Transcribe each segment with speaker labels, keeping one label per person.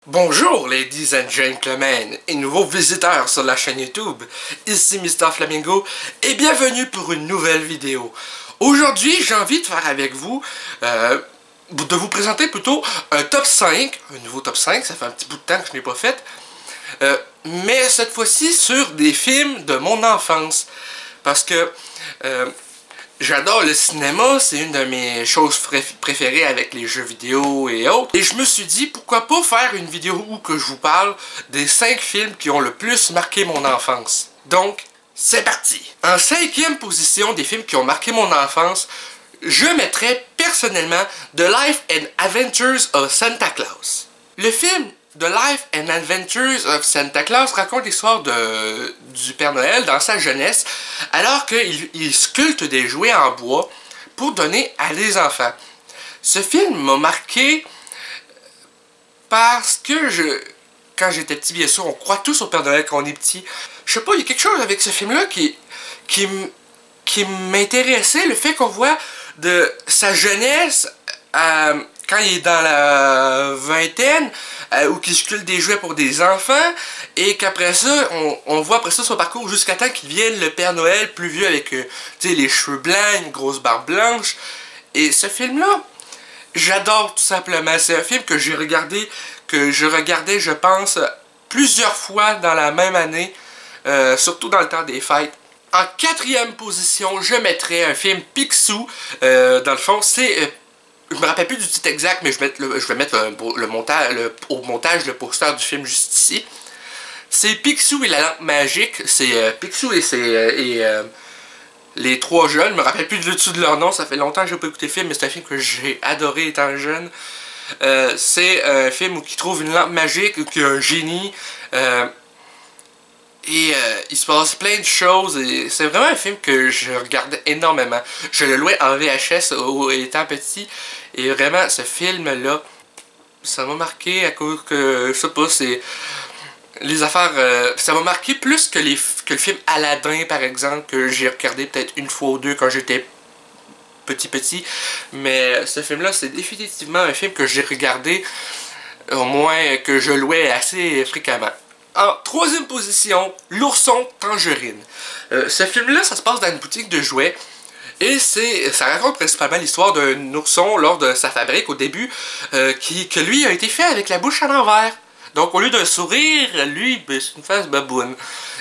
Speaker 1: Bonjour ladies and gentlemen et nouveaux visiteurs sur la chaîne YouTube, ici Mr Flamingo et bienvenue pour une nouvelle vidéo. Aujourd'hui j'ai envie de faire avec vous, de vous présenter plutôt un top 5, un nouveau top 5, ça fait un petit bout de temps que je n'ai pas fait, mais cette fois-ci sur des films de mon enfance, parce que j'adore le cinéma, c'est une de mes choses préférées avec les jeux vidéo et autres. Et je me suis dit, pourquoi pas faire une vidéo où que je vous parle des 5 films qui ont le plus marqué mon enfance. Donc, c'est parti! En 5e position des films qui ont marqué mon enfance, je mettrais personnellement The Life and Adventures of Santa Claus. Le film The Life and Adventures of Santa Claus raconte l'histoire du Père Noël dans sa jeunesse, alors qu'il sculpte des jouets en bois pour donner à des enfants. Ce film m'a marqué parce que quand j'étais petit, bien sûr, on croit tous au Père Noël quand on est petit. Je sais pas, il y a quelque chose avec ce film-là qui m'intéressait, le fait qu'on voit de sa jeunesse quand il est dans la vingtaine, ou qu'il sculpte des jouets pour des enfants, et qu'après ça, on voit après ça son parcours jusqu'à temps qu'il devienne le Père Noël plus vieux avec les cheveux blancs, une grosse barbe blanche. Et ce film-là, j'adore tout simplement. C'est un film que je regardais, je pense, plusieurs fois dans la même année, surtout dans le temps des fêtes. En 4e position, je mettrais un film Picsou. Dans le fond, c'est... je me rappelle plus du titre exact, mais je vais mettre au montage le poster du film juste ici. C'est Picsou et la lampe magique. C'est Picsou et les trois jeunes. Je me rappelle plus du dessus de leur nom. Ça fait longtemps que j'ai pas écouté le film, mais c'est un film que j'ai adoré étant jeune. C'est un film où ils trouvent une lampe magique, où il y a un génie. Il se passe plein de choses et c'est vraiment un film que je regardais énormément. Je le louais en VHS étant petit et vraiment ce film-là, ça m'a marqué à cause que, je sais pas, c'est les affaires, ça m'a marqué plus que le film Aladdin par exemple, que j'ai regardé peut-être une fois ou deux quand j'étais petit. Mais ce film-là, c'est définitivement un film que j'ai regardé, au moins que je louais assez fréquemment. En 3e position, L'Ourson Tangerine. Ce film-là, ça se passe dans une boutique de jouets. Et ça raconte principalement l'histoire d'un ourson lors de sa fabrique au début, que lui a été fait avec la bouche à l'envers. Donc au lieu d'un sourire, lui, c'est une face baboune.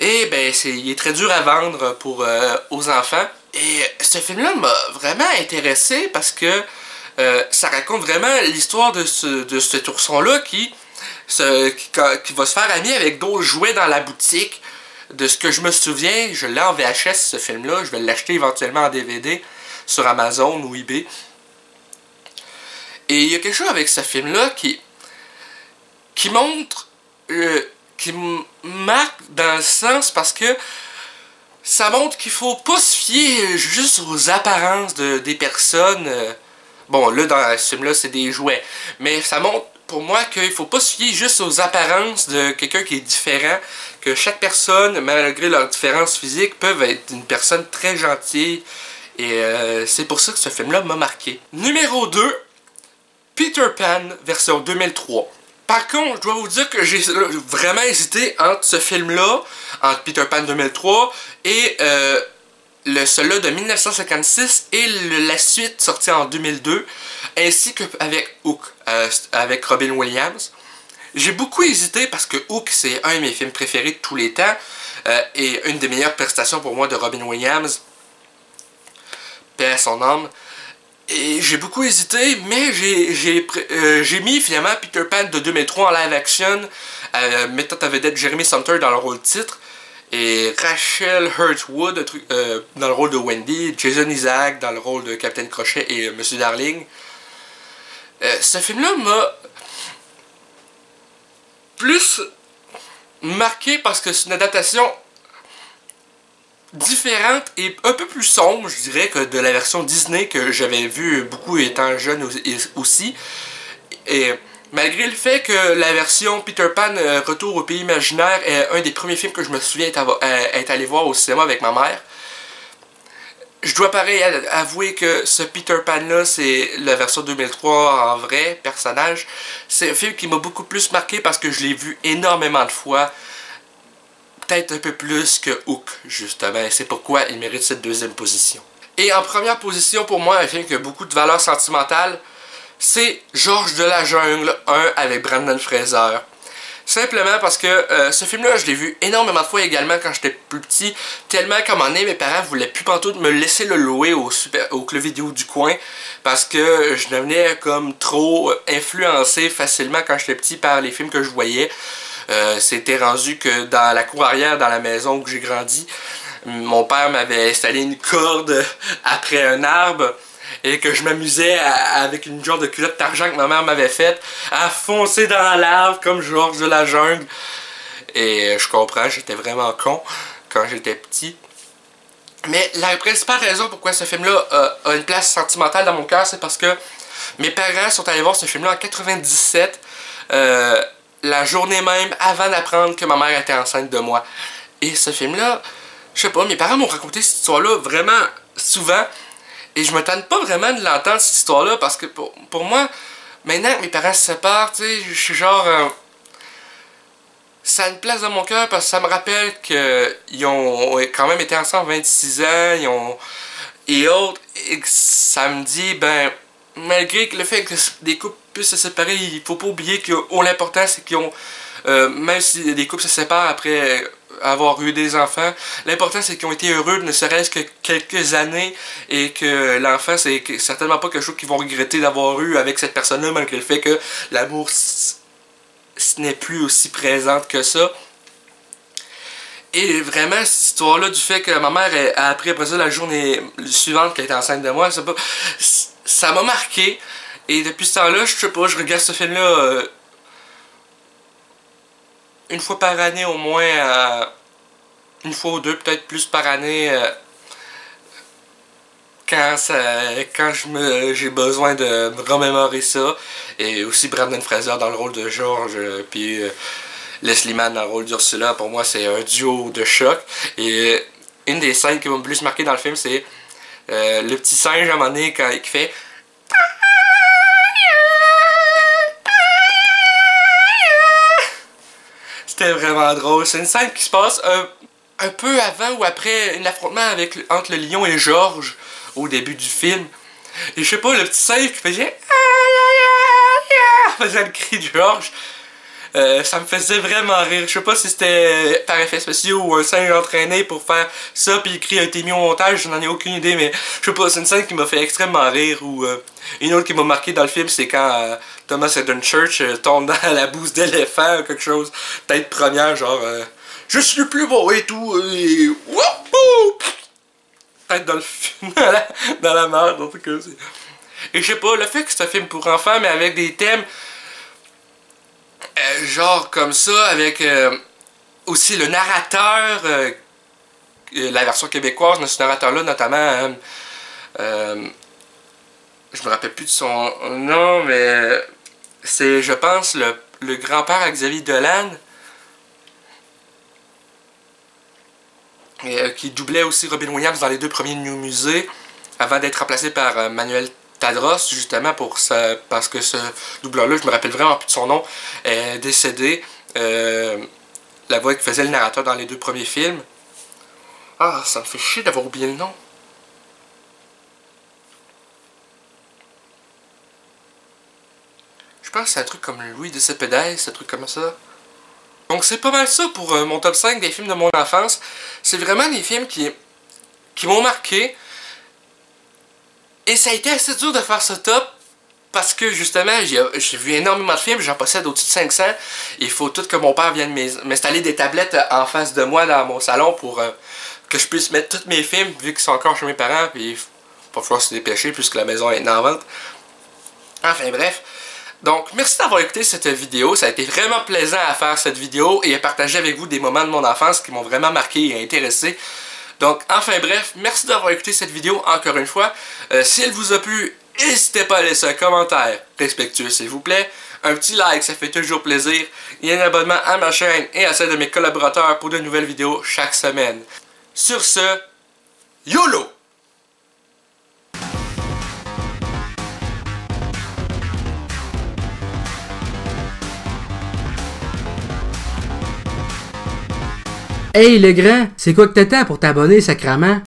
Speaker 1: Et il est très dur à vendre aux enfants. Et ce film-là m'a vraiment intéressé parce que ça raconte vraiment l'histoire de cet ourson-là qui va se faire ami avec d'autres jouets dans la boutique. De ce que je me souviens, je l'ai en VHS ce film-là, je vais l'acheter éventuellement en DVD sur Amazon ou eBay. Et il y a quelque chose avec ce film-là qui montre, qui me marque dans le sens parce que ça montre qu'il faut pas se fier juste aux apparences des personnes. Bon, là, dans ce film-là, c'est des jouets. Mais ça montre pour moi qu'il faut pas se fier juste aux apparences de quelqu'un qui est différent, que chaque personne, malgré leurs différences physiques, peuvent être une personne très gentille. Et c'est pour ça que ce film-là m'a marqué. Numéro 2, Peter Pan, version 2003. Par contre, je dois vous dire que j'ai vraiment hésité entre ce film-là, entre Peter Pan 2003 et celui-là de 1956 et la suite sortie en 2002, ainsi qu'avec Hook, avec Robin Williams. J'ai beaucoup hésité parce que Hook, c'est un de mes films préférés de tous les temps, et une des meilleures prestations pour moi de Robin Williams, paix à son âme. Et j'ai beaucoup hésité, mais j'ai mis finalement Peter Pan de 2003 en live action, mettant en vedette Jeremy Sumpter dans le rôle titre, et Rachel Hurtwood dans le rôle de Wendy, Jason Isaac dans le rôle de Capitaine Crochet et Monsieur Darling. Ce film-là m'a plus marqué parce que c'est une adaptation différente et un peu plus sombre, je dirais, que de la version Disney que j'avais vu beaucoup étant jeune aussi. Et malgré le fait que la version Peter Pan Retour au pays imaginaire est un des premiers films que je me souviens être allé voir au cinéma avec ma mère, je dois pareil avouer que ce Peter Pan-là, c'est la version 2003 en vrai, personnage. C'est un film qui m'a beaucoup plus marqué parce que je l'ai vu énormément de fois. Peut-être un peu plus que Hook, justement. Et c'est pourquoi il mérite cette deuxième position. Et en première position, pour moi, un film qui a beaucoup de valeur sentimentale, c'est Georges de la Jungle 1 avec Brendan Fraser. Simplement parce que ce film-là, je l'ai vu énormément de fois également quand j'étais plus petit. Tellement qu'à un moment donné, mes parents voulaient plus pantoute me laisser le louer au club vidéo du coin. Parce que je devenais comme trop influencé facilement quand j'étais petit par les films que je voyais. C'était rendu que dans la cour arrière, dans la maison où j'ai grandi, mon père m'avait installé une corde après un arbre. Et que je m'amusais avec une genre de culotte d'argent que ma mère m'avait faite à foncer dans l'arbre comme Georges de la Jungle. Et je comprends, j'étais vraiment con quand j'étais petit. Mais la principale raison pourquoi ce film-là a une place sentimentale dans mon cœur, c'est parce que mes parents sont allés voir ce film-là en 97, la journée même avant d'apprendre que ma mère était enceinte de moi. Et ce film-là, je sais pas, mes parents m'ont raconté cette histoire-là vraiment souvent. Et je me tente pas vraiment de l'entendre cette histoire-là parce que pour moi, maintenant que mes parents se séparent, tu sais, je suis genre... ça a une place dans mon cœur parce que ça me rappelle qu'ils ont quand même été ensemble 26 ans, et autres, et que ça me dit, ben, malgré le fait que des couples puissent se séparer, il faut pas oublier que l'important c'est qu'ils ont, même si des couples se séparent après avoir eu des enfants, l'important c'est qu'ils ont été heureux ne serait-ce que quelques années et que l'enfant c'est certainement pas quelque chose qu'ils vont regretter d'avoir eu avec cette personne-là malgré le fait que l'amour n'est plus aussi présente que ça. Et vraiment cette histoire-là du fait que ma mère a appris après ça la journée suivante qu'elle était enceinte de moi, ça m'a marqué. Et depuis ce temps-là, je sais pas, je regarde ce film-là une fois par année au moins, une fois ou deux, peut-être plus par année, quand j'ai besoin de me remémorer ça. Et aussi Brendan Fraser dans le rôle de George, puis Leslie Mann dans le rôle d'Ursula. Pour moi, c'est un duo de choc. Et une des scènes qui m'a le plus marqué dans le film, c'est le petit singe à un moment donné qui fait... C'était vraiment drôle. C'est une scène qui se passe un peu avant ou après un affrontement entre le lion et George au début du film. Et je sais pas, le petit singe qui faisait le cri de George. Ça me faisait vraiment rire. Je sais pas si c'était par effet spéciaux ou un singe entraîné pour faire ça puis écrit a été mis au montage, je n'en ai aucune idée, mais je sais pas, c'est une scène qui m'a fait extrêmement rire. Ou une autre qui m'a marqué dans le film, c'est quand Thomas Haden Church tombe dans la bouse d'éléphant ou quelque chose. Peut-être première, genre je suis plus beau et tout, et wouhou! Peut-être dans le film, dans la merde, en tout cas. Et je sais pas, le fait que c'est un film pour enfants, mais avec des thèmes genre comme ça, avec aussi le narrateur, la version québécoise de ce narrateur-là, notamment, je me rappelle plus de son nom, mais c'est, je pense, le grand-père à Xavier Dolan, qui doublait aussi Robin Williams dans les deux premiers New Musée, avant d'être remplacé par Manuel Tadros, justement parce que ce doubleur-là, je me rappelle vraiment plus de son nom, est décédé. La voix qui faisait le narrateur dans les deux premiers films. Ah, ça me fait chier d'avoir oublié le nom. Je pense que c'est un truc comme Louis de Cepeda, un truc comme ça. Donc c'est pas mal ça pour mon top 5 des films de mon enfance. C'est vraiment des films qui m'ont marqué. Et ça a été assez dur de faire ce top parce que justement j'ai vu énormément de films, j'en possède au-dessus de 500. Il faut tout que mon père vienne m'installer des tablettes en face de moi dans mon salon pour que je puisse mettre tous mes films vu qu'ils sont encore chez mes parents. Puis il va falloir se dépêcher puisque la maison est en vente. Enfin bref. Donc merci d'avoir écouté cette vidéo, ça a été vraiment plaisant à faire cette vidéo et à partager avec vous des moments de mon enfance qui m'ont vraiment marqué et intéressé. Donc, enfin bref, merci d'avoir écouté cette vidéo encore une fois. Si elle vous a plu, n'hésitez pas à laisser un commentaire respectueux s'il vous plaît. Un petit like, ça fait toujours plaisir. Et un abonnement à ma chaîne et à celle de mes collaborateurs pour de nouvelles vidéos chaque semaine. Sur ce, YOLO!
Speaker 2: Hey le grand, c'est quoi que t'attends pour t'abonner, sacrament?